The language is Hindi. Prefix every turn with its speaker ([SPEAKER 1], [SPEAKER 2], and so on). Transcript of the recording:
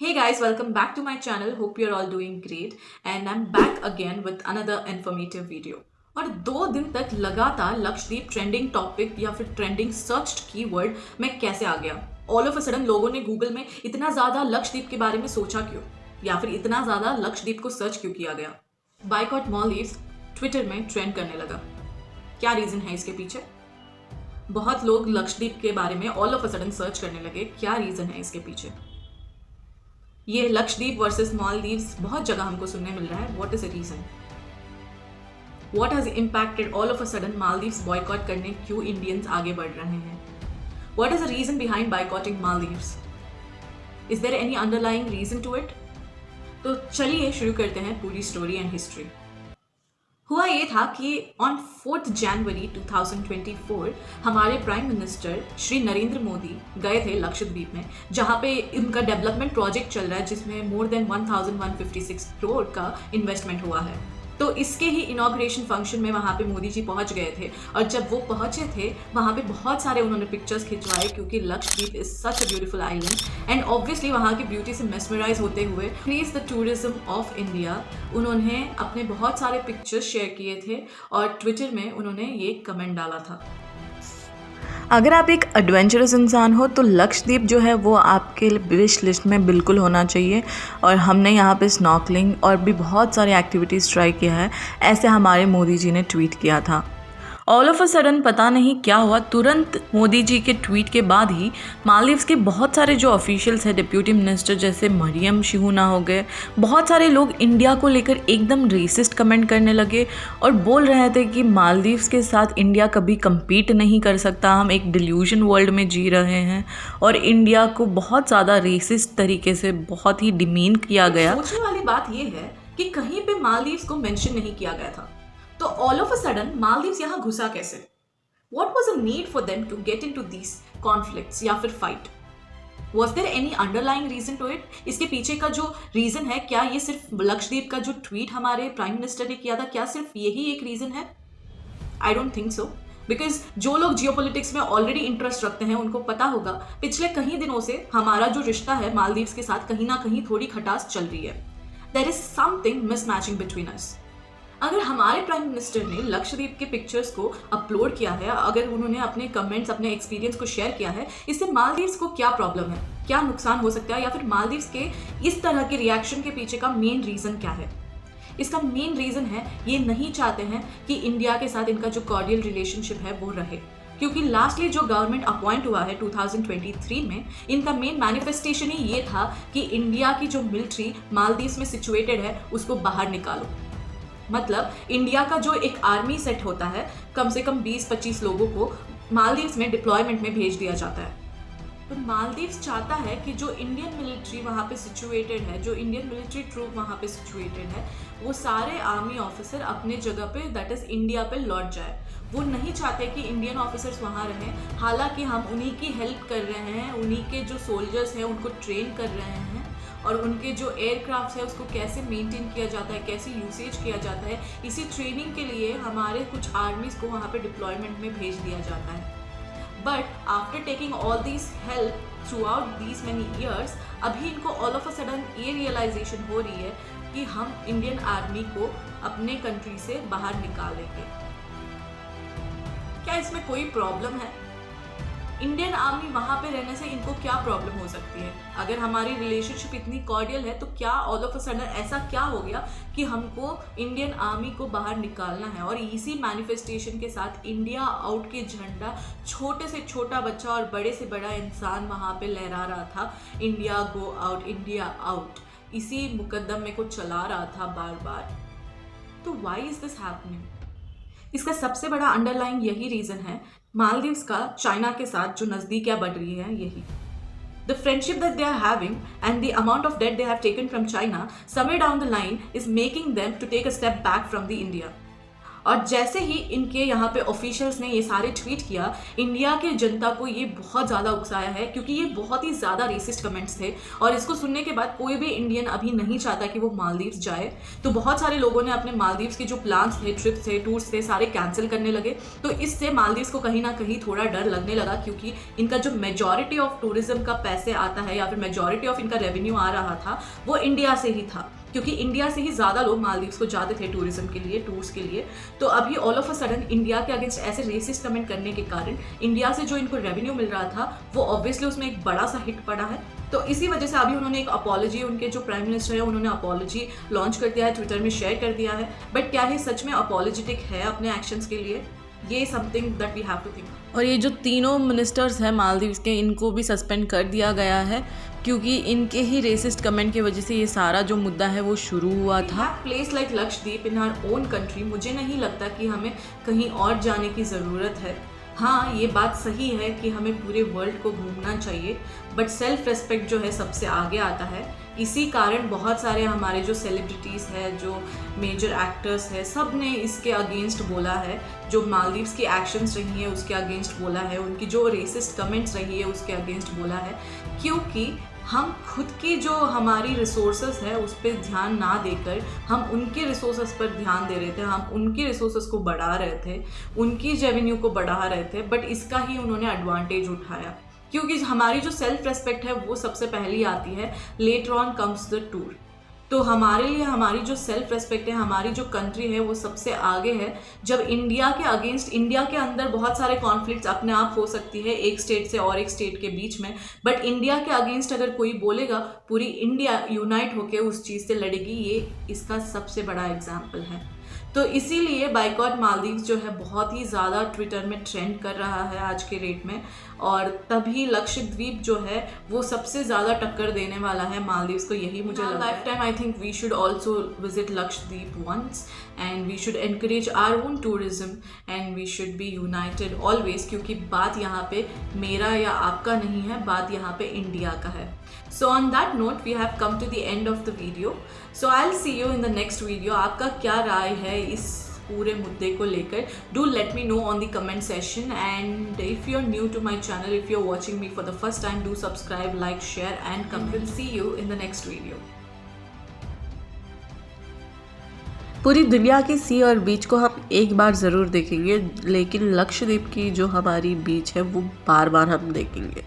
[SPEAKER 1] Hey guys, welcome back to my channel. Hope you're all doing great and I'm back again with another informative video. और 2 दिन तक लगातार लक्षद्वीप ट्रेंडिंग टॉपिक या फिर ट्रेंडिंग सर्च्ड कीवर्ड में कैसे आ गया? ऑल ऑफ अ सडन लोगों ने गूगल में इतना ज़्यादा लक्षद्वीप के बारे में सोचा क्यों? या फिर इतना ज़्यादा लक्षद्वीप को सर्च क्यों किया गया? बायकॉट मालदीव्स ट्विटर में ट्रेंड करने लगा। क्या रीज़न है इसके पीछे? बहुत लोग लक्षद्वीप के बारे में all of a sudden search करने लगे। क्या रीज़न है इसके पीछे? ये लक्षद्वीप वर्सेस मालदीव्स बहुत जगह हमको सुनने मिल रहा है। What is the reason? What has impacted all of a sudden Maldives boycott करने क्यों इंडियंस आगे बढ़ रहे हैं? What is the reason behind boycotting Maldives? Is there any underlying reason to it? तो चलिए शुरू करते हैं पूरी स्टोरी एंड हिस्ट्री। हुआ ये था कि ऑन 4 जनवरी 2024 हमारे प्राइम मिनिस्टर श्री नरेंद्र मोदी गए थे लक्षद्वीप में, जहाँ पे उनका डेवलपमेंट प्रोजेक्ट चल रहा है जिसमें मोर देन 1156 करोड़ का इन्वेस्टमेंट हुआ है। तो इसके ही इनॉग्रेशन फंक्शन में वहाँ पे मोदी जी पहुँच गए थे और जब वो पहुँचे थे वहाँ पे बहुत सारे उन्होंने पिक्चर्स खिंचवाए क्योंकि Lakshadweep is such a beautiful island and obviously वहाँ की ब्यूटी से मेस्मराइज होते हुए increase the tourism of India उन्होंने अपने बहुत सारे पिक्चर्स शेयर किए थे और ट्विटर में उन्होंने ये कमेंट डाला था।
[SPEAKER 2] अगर आप एक एडवेंचरस इंसान हो तो लक्षद्वीप जो है वो आपके विश लिस्ट में बिल्कुल होना चाहिए। और हमने यहाँ पे स्नॉर्कलिंग और भी बहुत सारे एक्टिविटीज़ ट्राई किया है, ऐसे हमारे मोदी जी ने ट्वीट किया था। ऑल ऑफ अ सडन पता नहीं क्या हुआ, तुरंत मोदी जी के ट्वीट के बाद ही मालदीव्स के बहुत सारे जो ऑफिशियल्स हैं, डिप्यूटी मिनिस्टर जैसे मरियम शिहूना हो गए, बहुत सारे लोग इंडिया को लेकर एकदम रेसिस्ट कमेंट करने लगे और बोल रहे थे कि मालदीव्स के साथ इंडिया कभी compete नहीं कर सकता, हम एक डिल्यूजन वर्ल्ड में जी रहे हैं। और इंडिया को बहुत ज़्यादा रेसिस्ट तरीके से बहुत ही डिमीन किया गया।
[SPEAKER 1] सोचने वाली बात यह है कि कहीं पे मालदीव्स को मेंशन नहीं किया गया था, तो all of a sudden Maldives यहाँ घुसा कैसे? What was the need for them to get into these conflicts या फिर fight? Was there any underlying reason to it? इसके पीछे का जो रीजन है, क्या ये सिर्फ लक्षद्वीप का जो ट्वीट हमारे प्राइम मिनिस्टर ने किया था, क्या सिर्फ यही एक रीजन है? I don't think so, because जो लोग जियोपॉलिटिक्स में ऑलरेडी इंटरेस्ट रखते हैं उनको पता होगा पिछले कई दिनों से हमारा जो रिश्ता है मालदीव्स के साथ कहीं ना कहीं थोड़ी खटास चल रही है। There is something mismatching between us. अगर हमारे प्राइम मिनिस्टर ने लक्षद्वीप के पिक्चर्स को अपलोड किया है, अगर उन्होंने अपने कमेंट्स, अपने एक्सपीरियंस को शेयर किया है, इससे मालदीव्स को क्या प्रॉब्लम है, क्या नुकसान हो सकता है, या फिर मालदीव्स के इस तरह के रिएक्शन के पीछे का मेन रीजन क्या है? इसका मेन रीजन है ये नहीं चाहते हैं कि इंडिया के साथ इनका जो कॉर्डियल रिलेशनशिप है वो रहे, क्योंकि लास्टली जो गवर्नमेंट अपॉइंट हुआ है 2023 में, इनका मेन मैनिफेस्टेशन ही ये था कि इंडिया की जो मिलिट्री मालदीव्स में सिचुएटेड है उसको बाहर निकालो। मतलब इंडिया का जो एक आर्मी सेट होता है, कम से कम 20-25 लोगों को मालदीव्स में डिप्लॉयमेंट में भेज दिया जाता है। तो मालदीव्स चाहता है कि जो इंडियन मिलिट्री वहाँ पे सिचुएटेड है, जो इंडियन मिलिट्री ट्रूप वहाँ पे सिचुएटेड है, वो सारे आर्मी ऑफिसर अपने जगह पे, दैट इज इंडिया पे लौट जाए। वो नहीं चाहते कि इंडियन ऑफिसर्स वहाँ रहें, हालांकि हम उन्हीं की हेल्प कर रहे हैं, उन्हीं के जो सोल्जर्स हैं उनको ट्रेन कर रहे हैं और उनके जो एयरक्राफ्ट है उसको कैसे मेंटेन किया जाता है, कैसे यूसेज किया जाता है, इसी ट्रेनिंग के लिए हमारे कुछ आर्मीज को वहाँ पे डिप्लॉयमेंट में भेज दिया जाता है। But after taking all this help through out these many years, अभी इनको ऑल ऑफ अ सडन ये रियलाइजेशन हो रही है कि हम इंडियन आर्मी को अपने कंट्री से बाहर निकालेंगे। क्या इसमें कोई प्रॉब्लम है? इंडियन आर्मी वहाँ पे रहने से इनको क्या प्रॉब्लम हो सकती है? अगर हमारी रिलेशनशिप इतनी कॉर्डियल है तो क्या ऑल ऑफ अ सडन ऐसा क्या हो गया कि हमको इंडियन आर्मी को बाहर निकालना है? और इसी मैनिफेस्टेशन के साथ इंडिया आउट के झंडा छोटे से छोटा बच्चा और बड़े से बड़ा इंसान वहाँ पे लहरा रहा था, India go out, India out, इसी मुकदमे को चला रहा था बार बार। तो व्हाई इज दिस हैपनिंग? इसका सबसे बड़ा अंडरलाइंग यही रीजन है, मालदीव्स का चाइना के साथ जो नज़दीकियाँ बढ़ रही है, यही the friendship that they are having and the amount of debt they have taken from China somewhere down the line is making them to take a step back from the India. और जैसे ही इनके यहाँ पे ऑफिशियल्स ने ये सारे ट्वीट किया, इंडिया के जनता को ये बहुत ज़्यादा उकसाया है, क्योंकि ये बहुत ही ज़्यादा रेसिस्ट कमेंट्स थे और इसको सुनने के बाद कोई भी इंडियन अभी नहीं चाहता कि वो मालदीव्स जाए। तो बहुत सारे लोगों ने अपने मालदीव्स के जो प्लान्स थे, ट्रिप्स थे, टूर्स थे, सारे कैंसिल करने लगे। तो इससे मालदीव्स को कहीं ना कहीं थोड़ा डर लगने लगा, क्योंकि इनका जो मेजॉरिटी ऑफ टूरिज्म का पैसे आता है या फिर मेजॉरिटी ऑफ इनका रेवेन्यू आ रहा था वो इंडिया से ही था, क्योंकि इंडिया से ही ज़्यादा लोग मालदीव्स को जाते थे टूरिज्म के लिए, टूर्स के लिए। तो अभी all of a sudden India के अगेंस्ट ऐसे रेसिस्ट कमेंट करने के कारण इंडिया से जो इनको रेवेन्यू मिल रहा था वो ऑब्वियसली उसमें एक बड़ा सा हिट पड़ा है। तो इसी वजह से अभी उन्होंने एक अपॉलॉजी, उनके जो प्राइम मिनिस्टर है उन्होंने अपॉलॉजी लॉन्च कर दिया है, ट्विटर में शेयर कर दिया है। बट क्या ये सच में अपॉलॉजेटिक है अपने एक्शंस के लिए? ये something that we have to think.
[SPEAKER 2] और ये जो तीनों मिनिस्टर्स हैं मालदीव्स के, इनको भी सस्पेंड कर दिया गया है, क्योंकि इनके ही रेसिस्ट कमेंट की वजह से ये सारा जो मुद्दा है वो शुरू हुआ था।
[SPEAKER 1] Place like Lakshadweep in our own country, मुझे नहीं लगता कि हमें कहीं और जाने की ज़रूरत है। हाँ, ये बात सही है कि हमें पूरे वर्ल्ड को घूमना चाहिए, बट सेल्फ रेस्पेक्ट जो है सबसे आगे आता है। इसी कारण बहुत सारे हमारे जो सेलिब्रिटीज़ हैं, जो मेजर एक्टर्स हैं, सब ने इसके अगेंस्ट बोला है। जो मालदीव्स की एक्शंस रही है उसके अगेंस्ट बोला है, उनकी जो रेसिस्ट कमेंट्स रही है उसके अगेंस्ट बोला है, क्योंकि हम खुद की जो हमारी रिसोर्सेज है उस पर ध्यान ना देकर हम उनके रिसोर्सेज पर ध्यान दे रहे थे, हम उनके रिसोर्सेज को बढ़ा रहे थे, उनकी रेवेन्यू को बढ़ा रहे थे। बट इसका ही उन्होंने एडवांटेज उठाया, क्योंकि हमारी जो सेल्फ रेस्पेक्ट है वो सबसे पहली आती है, later on comes the tour. तो हमारे लिए हमारी जो सेल्फ रेस्पेक्ट है, हमारी जो कंट्री है वो सबसे आगे है। जब इंडिया के अगेंस्ट, इंडिया के अंदर बहुत सारे कॉन्फ्लिक्ट्स अपने आप हो सकती है एक स्टेट से और एक स्टेट के बीच में, बट इंडिया के अगेंस्ट अगर कोई बोलेगा पूरी इंडिया यूनाइट होकर उस चीज़ से लड़ेगी। ये इसका सबसे बड़ा एग्जाम्पल है। तो इसीलिए बाइकॉट मालदीव्स जो है बहुत ही ज़्यादा ट्विटर में ट्रेंड कर रहा है आज के रेट में, और तभी लक्षद्वीप जो है वो सबसे ज़्यादा टक्कर देने वाला है मालदीव्स को, यही मुझे लगता है। Life time I think we should also visit Lakshadweep once, and we should encourage our own tourism, and we should be united always, क्योंकि बात यहाँ पे मेरा या आपका नहीं है, बात यहाँ पे इंडिया का है। So on that note, we have come to the end of the video. So I'll see you in the next video. आपका क्या राय है इस पूरे मुद्दे को लेकर? Do let me know on the comment section, and if you're new to my channel, if you're watching me for the first time, do subscribe, like, share and comment. We'll see you in the next video.
[SPEAKER 2] पूरी दुनिया की सी और बीच को हम एक बार ज़रूर देखेंगे, लेकिन लक्षद्वीप की जो हमारी बीच है वो बार बार हम देखेंगे।